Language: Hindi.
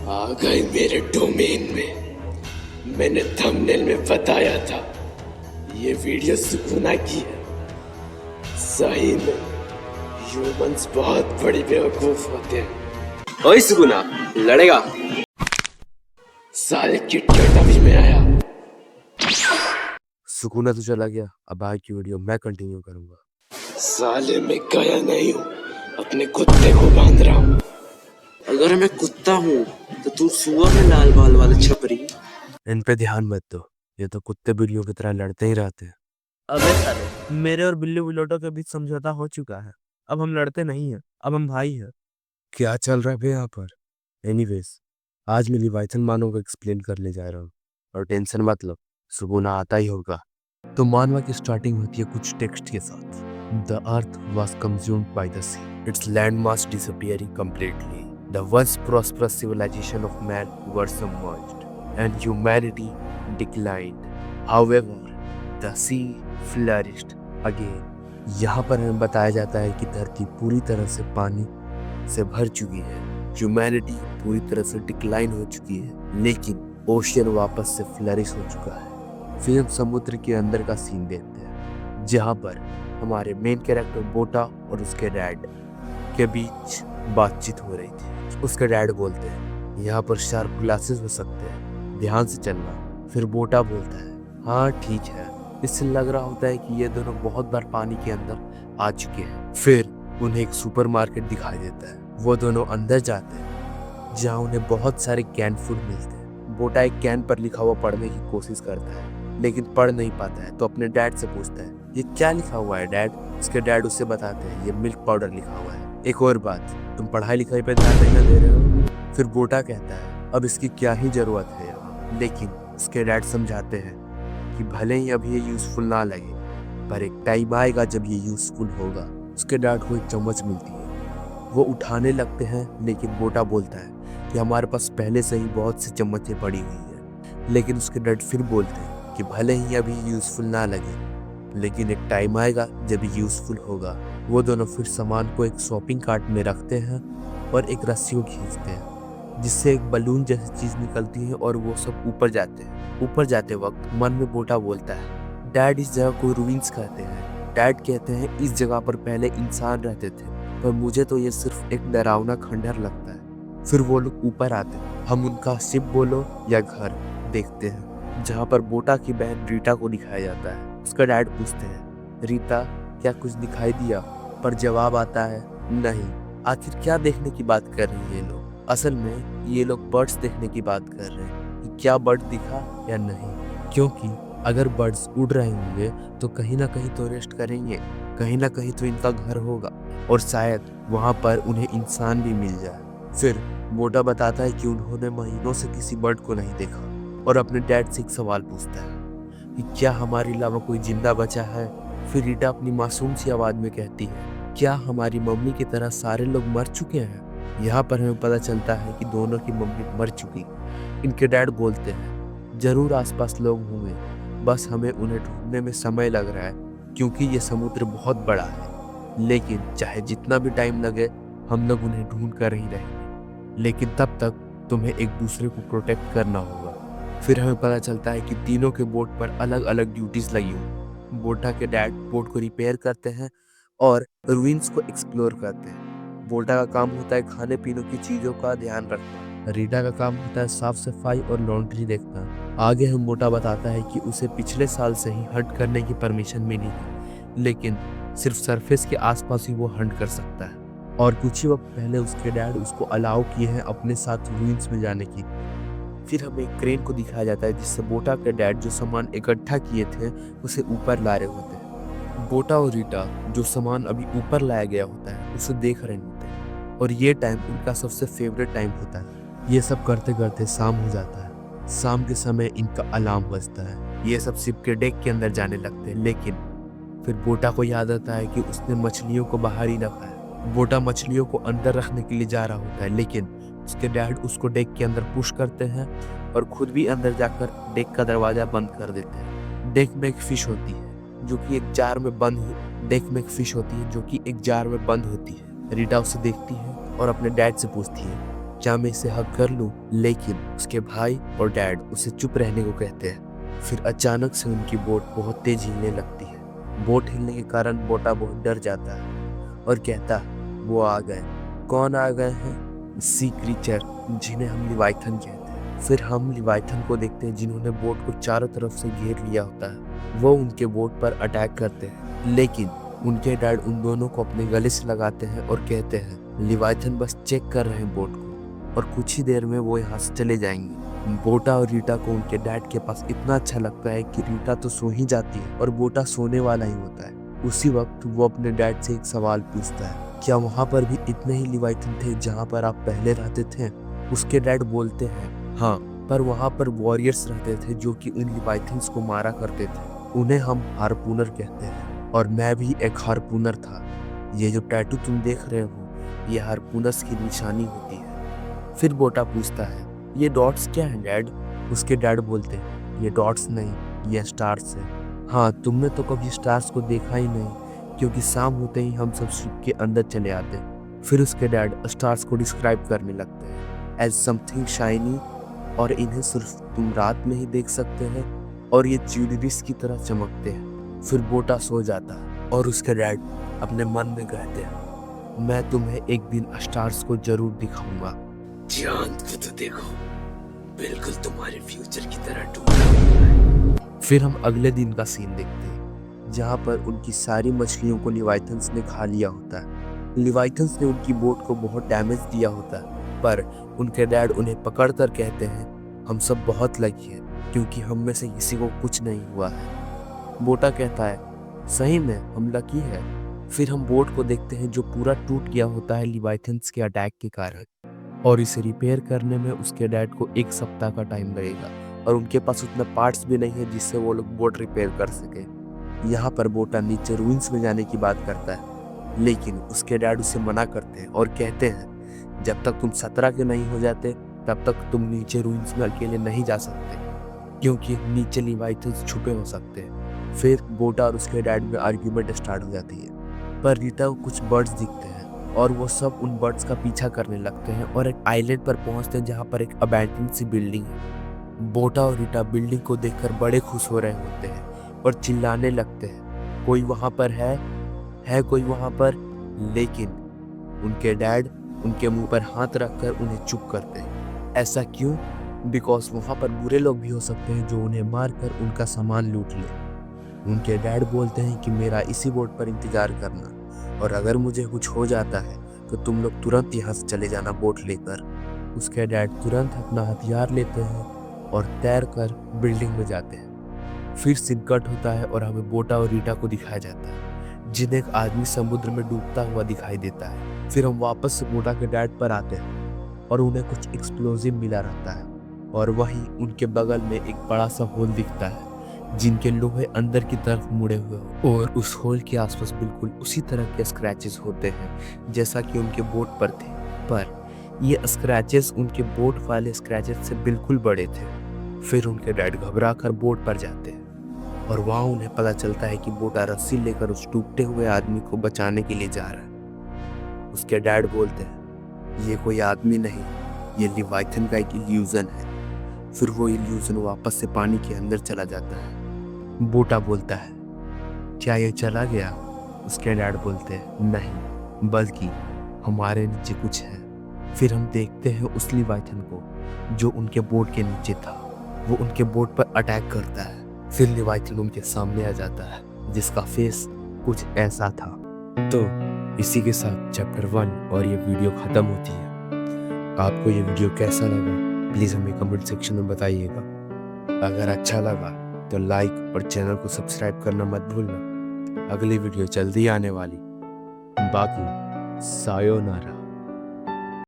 आ गए मेरे डोमेन में। मैंने थंबनेल में बताया था ये वीडियो सुकूना की है। सही में ह्यूमंस बहुत बड़ी बेवकूफ होते हैं। ओए सुगुना, लड़ेगा? साले किटकट अभी में आया। सुकूना तो चला गया, अब आगे की वीडियो मैं कंटिन्यू करूंगा। साले मैं गया नहीं हूँ, अपने कुत्ते को बांध रहा हूँ। अगर मैं कुत्ता हूँ तो तू सुअर है, लाल बाल वाले छपरी। इन पे ध्यान मत दो, ये तो कुत्ते बिल्लियों की तरह लड़ते ही रहते हैं। अबे साले, मेरे और बिल्ली बिलोटो के बीच समझौता हो चुका है। अब हम लड़ते नहीं हैं, अब हम भाई हैं। क्या चल रहा है बे यहाँ पर? एनीवेज, आज मैं लिवाइथन मानव को एक्सप्लेन करने जा रहा हूँ और टेंशन मत लो, सुकूना आता ही होगा। तो मानवा की स्टार्टिंग होती है कुछ टेक्स्ट के साथ। The earth was consumed by the sea, its land mass disappearing completely. The once prosperous civilisation of man were submerged and humanity declined. However the sea flourished again. यहाँ पर हमें बताया जाता है कि धरती पूरी तरह से पानी से भर चुकी है, ह्यूमैनिटी पूरी तरह से डिक्लाइन हो चुकी है, लेकिन ओशियन वापस से फ्लरिश हो चुका है। फिर हम समुद्र के अंदर का सीन देखते हैं, जहाँ पर हमारे मेन कैरेक्टर बोटा और उसके डैड के बीच बातचीत हो रही थी। उसके डैड बोलते हैं यहाँ पर शार्प ग्लासेस हो सकते हैं, ध्यान से चलना। फिर बोटा बोलता है हाँ ठीक है। इससे लग रहा होता है कि ये दोनों बहुत बार पानी के अंदर आ चुके हैं। फिर उन्हें एक सुपरमार्केट दिखाई देता है। वो दोनों अंदर जाते हैं जहाँ उन्हें बहुत सारे कैन फूड मिलते हैं। बोटा एक कैन पर लिखा हुआ पढ़ने की कोशिश करता है, लेकिन पढ़ नहीं पाता है, तो अपने डैड से पूछता है ये क्या लिखा हुआ है डैड? उसके डैड उससे बताते हैं ये मिल्क पाउडर लिखा हुआ है। एक और बात, तुम पढ़ाई लिखाई पे ध्यान नहीं दे रहे हो। फिर बोटा कहता है अब इसकी क्या ही जरूरत है यहाँ, लेकिन उसके डैड समझाते हैं कि भले ही अभी ये यूजफुल ना लगे, पर एक टाइम आएगा जब ये यूजफुल होगा। उसके डैड को एक चम्मच मिलती है, वो उठाने लगते हैं, लेकिन बोटा बोलता है कि हमारे पास पहले से ही बहुत सी चम्मचें पड़ी हुई है। लेकिन उसके डैड फिर बोलते हैं कि भले ही अभी यूजफुल ना लगे, लेकिन एक टाइम आएगा जब ये यूजफुल होगा। वो दोनों फिर सामान को एक शॉपिंग कार्ट में रखते हैं और एक रस्सी को खींचते हैं, जिससे एक बलून जैसी चीज निकलती है और वो सब ऊपर जाते हैं। ऊपर जाते वक्त मन में बोटा बोलता है डैड इस जगह को रूइंस कहते हैं। डैड कहते हैं इस जगह पर पहले इंसान रहते थे, पर मुझे तो ये सिर्फ एक डरावना खंडहर लगता है। फिर वो लोग ऊपर आते हैं, हम उनका शिप बोलो या घर देखते हैं, जहाँ पर बोटा की बहन रीटा को दिखाया जाता है। उसका डैड पूछते हैं रीता क्या कुछ दिखाई दिया? पर जवाब आता है नहीं। आखिर क्या देखने की बात कर रही है ये लोग? असल में ये लोग बर्ड्स देखने की बात कर रहे हैं कि क्या बर्ड दिखा या नहीं, क्योंकि अगर बर्ड्स उड़ रहे होंगे तो कहीं ना कहीं तो रेस्ट करेंगे, कहीं ना कहीं तो इनका घर होगा और शायद वहाँ पर उन्हें इंसान भी मिल जाए। फिर बोटा बताता है कि उन्होंने महीनों से किसी बर्ड को नहीं देखा और अपने डैड से एक सवाल पूछता है कि क्या हमारे अलावा कोई जिंदा बचा है? फिर रीटा अपनी मासूम सी आवाज में कहती है क्या हमारी मम्मी की तरह सारे लोग मर चुके हैं? यहाँ पर हमें पता चलता है कि दोनों की मम्मी मर चुकी। इनके डैड बोलते हैं जरूर आसपास लोग होंगे, बस हमें उन्हें ढूंढने में समय लग रहा है क्योंकि ये समुद्र बहुत बड़ा है। लेकिन चाहे जितना भी टाइम लगे हम लोग उन्हें ढूंढ कर ही रहेंगे, लेकिन तब तक तुम्हें एक दूसरे को प्रोटेक्ट करना होगा। फिर हमें पता चलता है कि तीनों के बोट पर अलग अलग ड्यूटीज लगी हुई। बोटा के डैड बोट को रिपेयर करते हैं और रूइंस को एक्सप्लोर करते हैं। बोटा का काम होता है खाने पीने की चीजों का ध्यान रखना, रीटा का काम होता है साफ सफाई और लॉन्ड्री देखना। आगे हम बोटा बताता है कि उसे पिछले साल से ही हंट करने की परमिशन मिली है, लेकिन सिर्फ सरफेस के आसपास ही वो हंट कर सकता है, और कुछ ही वक्त पहले उसके डैड उसको अलाउ किए हैं अपने साथ रूइंस में जाने की। फिर हमें एक क्रेन को दिखाया जाता है जिससे बोटा के डैड जो सामान इकट्ठा किए थे उसे ऊपर ला रहे होते हैं। बोटा और रीटा जो सामान अभी ऊपर लाया गया होता है उसे देख रहे होते हैं, और ये टाइम उनका सबसे फेवरेट टाइम होता है। ये सब करते करते शाम हो जाता है। शाम के समय इनका अलार्म बजता है। ये सब शिप के डेक के अंदर जाने लगते हैं, लेकिन फिर बोटा को याद आता है कि उसने मछलियों को बाहर ही रखा है। बोटा मछलियों को अंदर रखने के लिए जा रहा होता है, लेकिन उसके डैड उसको डेक के अंदर पुश करते हैं और खुद भी अंदर जाकर डेक का दरवाजा बंद कर देते हैं। डेक में एक फिश होती है जो कि एक जार में बंद जार में बंद होती है। रीटा उसे देखती है और अपने डैड से पूछती है क्या मैं इसे हक कर लूं? लेकिन उसके भाई और डैड उसे चुप रहने को कहते हैं। फिर अचानक से उनकी बोट बहुत तेज हिलने लगती है। बोट हिलने के कारण बोटा बहुत डर जाता है और कहता, वो आ गए। कौन आ गए हैं? सी क्रीचर, जिन्हें हम लिवाइथन कहते हैं। फिर हम लिवाइथन को देखते हैं जिन्होंने बोट को चारों तरफ से घेर लिया होता है। वो उनके बोट पर अटैक करते हैं, लेकिन उनके डैड उन दोनों को अपने गले से लगाते हैं और कहते हैं लिवाइथन बस चेक कर रहे हैं बोट को और कुछ ही देर में वो यहाँ से चले जाएंगे। बोटा और रीटा को उनके डैड के पास इतना अच्छा लगता है कि रीटा तो सो ही जाती है और बोटा सोने वाला ही होता है। उसी वक्त वो अपने डैड से एक सवाल पूछता है, क्या वहाँ पर भी इतने ही लिवाइथन थे जहाँ पर आप पहले रहते थे? उसके डैड बोलते हैं, हाँ, पर वहाँ पर वॉरियर्स रहते थे जो कि उन लिवाइथन्स को मारा करते थे। उन्हें हम हार्पूनर कहते हैं और मैं भी एक हार्पूनर था। ये जो टैटू तुम देख रहे हो, ये हार्पूनर्स की निशानी होती है। फिर बोटा पूछता है, ये डॉट्स क्या है डैड? उसके डैड बोलते हैं, ये डॉट्स नहीं, ये स्टार्स है। हाँ, तुमने तो कभी स्टार्स को देखा ही नहीं, क्योंकि शाम होते ही हम सब शिप के अंदर चले आते हैं। फिर उसके डैड स्टार्स को डिस्क्राइब करने लगते हैं एज समथिंग शाइनी, और इन्हें सिर्फ तुम रात में ही देख सकते हैं और ये ज्वेलरीज की तरह चमकते हैं। फिर बोटा सो जाता है और उसके डैड अपने मन में कहते हैं, मैं तुम्हें एक दिन स्टार्स को जरूर दिखाऊंगा। चांद को तो देखो, बिल्कुल तुम्हारे फ्यूचर की तरह टूटा हुआ है। फिर हम अगले दिन का सीन देखते हैं जहाँ पर उनकी सारी मछलियों को लिवाइथन्स ने खा लिया होता है। लिवाइथन्स ने उनकी बोट को बहुत डैमेज दिया होता है, पर उनके डैड उन्हें पकड़कर कहते हैं, हम सब बहुत लकी हैं क्योंकि हम में से किसी को कुछ नहीं हुआ है। बोटा कहता है, सही में हम लकी है। फिर हम बोट को देखते हैं जो पूरा टूट गया होता है लिवाइथन्स के अटैक के कारण, और इसे रिपेयर करने में उसके डैड को 1 सप्ताह का टाइम लगेगा और उनके पास उतना पार्ट्स भी नहीं है जिससे वो लोग बोट रिपेयर कर सके। यहाँ पर बोटा नीचे रूइंस में जाने की बात करता है, लेकिन उसके डैड उसे मना करते हैं और कहते हैं, जब तक तुम 17 के नहीं हो जाते तब तक तुम नीचे रूइंस में अकेले नहीं जा सकते, क्योंकि नीचे लिवाइथन्स छुपे हो सकते हैं। फिर बोटा और उसके डैड में आर्ग्यूमेंट स्टार्ट हो जाती है, पर रीटा को कुछ बर्ड्स दिखते हैं और वो सब उन बर्ड्स का पीछा करने लगते हैं और एक आइलैंड पर पहुंचते हैं जहाँ पर एक अबैंडन्ड सी बिल्डिंग है। बोटा और रीटा बिल्डिंग को देखकर बड़े खुश हो रहे होते हैं और चिल्लाने लगते हैं, कोई वहाँ पर है कोई वहाँ पर? लेकिन उनके डैड उनके मुंह पर हाथ रखकर उन्हें चुप करते हैं। ऐसा क्यों? बिकॉज वहाँ पर बुरे लोग भी हो सकते हैं जो उन्हें मारकर उनका सामान लूट ले। उनके डैड बोलते हैं कि मेरा इसी बोट पर इंतजार करना, और अगर मुझे कुछ हो जाता है तो तुम लोग तुरंत यहाँ से चले जाना बोट लेकर। उसके डैड तुरंत अपना हथियार लेते हैं और तैर कर बिल्डिंग में जाते हैं। फिर सीन कट होता है और हमें बोटा और रीटा को दिखाया जाता है, जिन्हें एक आदमी समुद्र में डूबता हुआ दिखाई देता है। फिर हम वापस से बोटा के डैड पर आते हैं और उन्हें कुछ एक्सप्लोजिव मिला रहता है, और वहीं उनके बगल में एक बड़ा सा होल दिखता है जिनके लोहे अंदर की तरफ मुड़े हुए हो, और उस होल के आसपास बिल्कुल उसी तरह के स्क्रैचेस होते हैं जैसा कि उनके बोट पर थे, पर ये स्क्रैचेस उनके बोट वाले स्क्रैचेस से बिल्कुल बड़े थे। फिर उनके डैड घबरा कर बोट पर जाते हैं और वहाँ उन्हें पता चलता है कि बोटा रस्सी लेकर उस टूटे हुए आदमी को बचाने के लिए जा रहा है। उसके डैड बोलते हैं, ये कोई आदमी नहीं, ये लिवाइथन का एक इल्यूजन है। फिर वो इल्यूजन वापस से पानी के अंदर चला जाता है। बोटा बोलता है, क्या ये चला गया? उसके डैड बोलते हैं, नहीं, बल्कि हमारे नीचे कुछ है। फिर हम देखते हैं उस लिवाइथन को जो उनके बोट के नीचे था। वो उनके बोट पर अटैक करता है। फिर लिवाइथन उनके सामने आ जाता है जिसका फेस कुछ ऐसा था। तो इसी के साथ चैप्टर 1 और ये वीडियो ख़त्म होती है। आपको ये वीडियो कैसा लगा प्लीज़ हमें कमेंट सेक्शन में बताइएगा। अगर अच्छा लगा तो लाइक और चैनल को सब्सक्राइब करना मत भूलना। अगली वीडियो जल्दी आने वाली। बाकी सायोनारा।